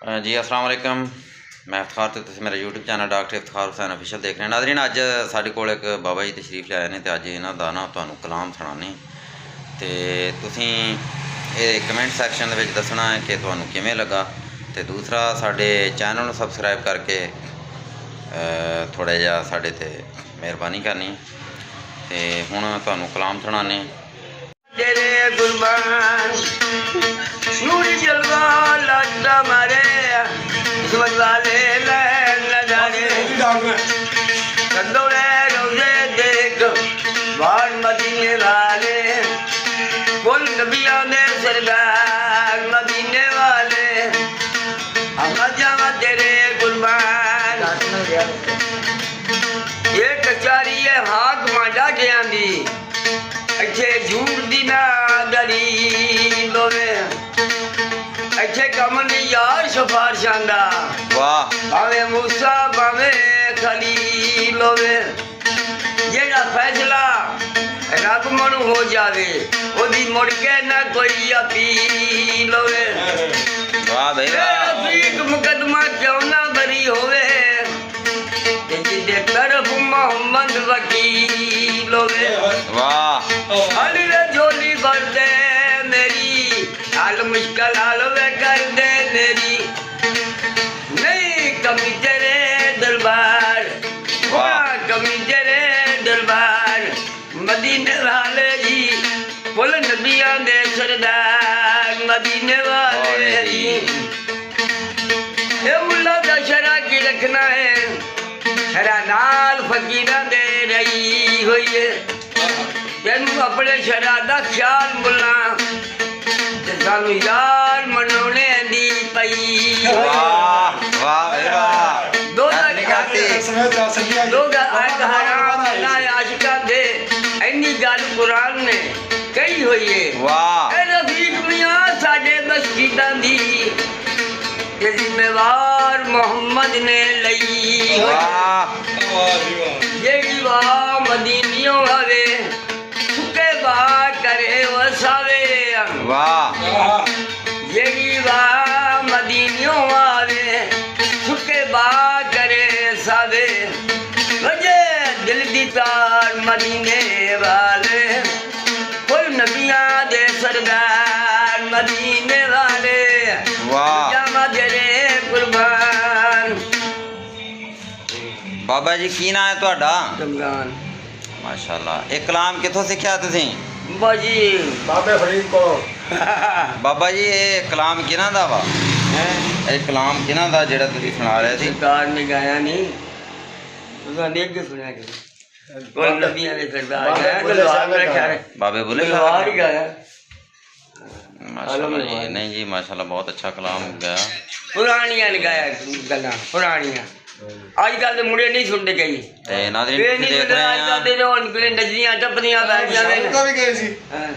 जी अस्सलाम वालेकुम। मैं इफ्तार तो तुसीं मेरा यूट्यूब चैनल डॉक्टर इफ्तार हुसैन ऑफिशियल देख रहे हैं। नाज़रीन अज साडे कोल एक बाबा जी तशरीफ ले आए ने ते अज इन्हां दा ना तुहानूं कलाम सुणाने ते तुसीं कमेंट सैक्शन दे विच दस्सना है कि तुहानूं किवें लगा ते दूसरा साडे चैनल नूं सबसक्राइब करके थोड़ा जिहा साडे ते मेहरबानी करनी ते हुण तुहानूं कलाम सुणाने। तेरे कुर्बान नूरी जलवा लट्टा मारे किस्मत वाले नजारे कदोरे रोजे देख बाण मदीने वाले बोल नबिया ने सरदार मदीने वाले हम जावा तेरे कुर्बान ये कचारी है हाथ मांडा के आंदी अच्छे झूठ दी ना गरीब होवे अच्छे कमन यार सिफारिशां दा वाह भावे मूसा भावे खलील होवे जेड़ा फैसला रब मनु हो जावे ओदी मुड़ के ना कोई अपील होवे वाह भाई वाह। एक मुकदमा क्यों ना बरी होवे जिदे तरफ मोहम्मद वकील होवे वाह अली रे झोली भर दे मेरी हाल मुश्किल हाल वे कर दे मेरी नहीं कमी तेरे दरबार वाह कमी तेरे दरबार मदीने वाले जी बोल नबियां दे सरदार मदीने वाले जी ए मुल्ला दा शरा की रखना है शरा नाल फकीरां दे रही हुई है तेनू अपने शरा दा ख्याल मुल्ला ते सानू यार मनोने दी पई वाह वाह भाई वाह। दो हराम ना आशिका दे इन्नी गल कुरान ने कही हुई है वाह ए रफीक मियां साडे मस्जिदां दी ते जिम्मेवार मोहम्मद ने लई वाह जेड़ी वाह मदीनियों आवे सुके वाह करे वसावे वाह जेड़ी वाह मदीनियों आवे सुके वाह करे सावे वजे दिल दी तार मदीने वाले कोई नबियां दे सरदार मदीने वाले वाह जामा तेरे कुर्बान बाबा जी की नाम है तुहाडा? रमजान माशाअल्लाह। एक कलाम कित्थों सीखिया तुसीं? बाजी बाबे फरीद को बाबा जी ये कलाम किन्हां दा वा? ये कलाम किन्हां दा जेड़ा तुसीं सुणा रहे सी? सरकार ने गाया नहीं उसका नेक के सुना के कोई नबियां ने सरदार गाया तलवार में रखा है बाबे बोले तलवार ही गाया माशाअल्लाह जी। नहीं जी माशाअल्लाह बहुत अच्छा कलाम गया। पुरानियां ने गाया गल्लां पुरानियां आजकल के मुंडे नहीं सुनते कई ते नाज़रीन नहीं देख रहे आजकल हैं दे जो नजरियां टपनियां बैठ जावे भी गए सी हां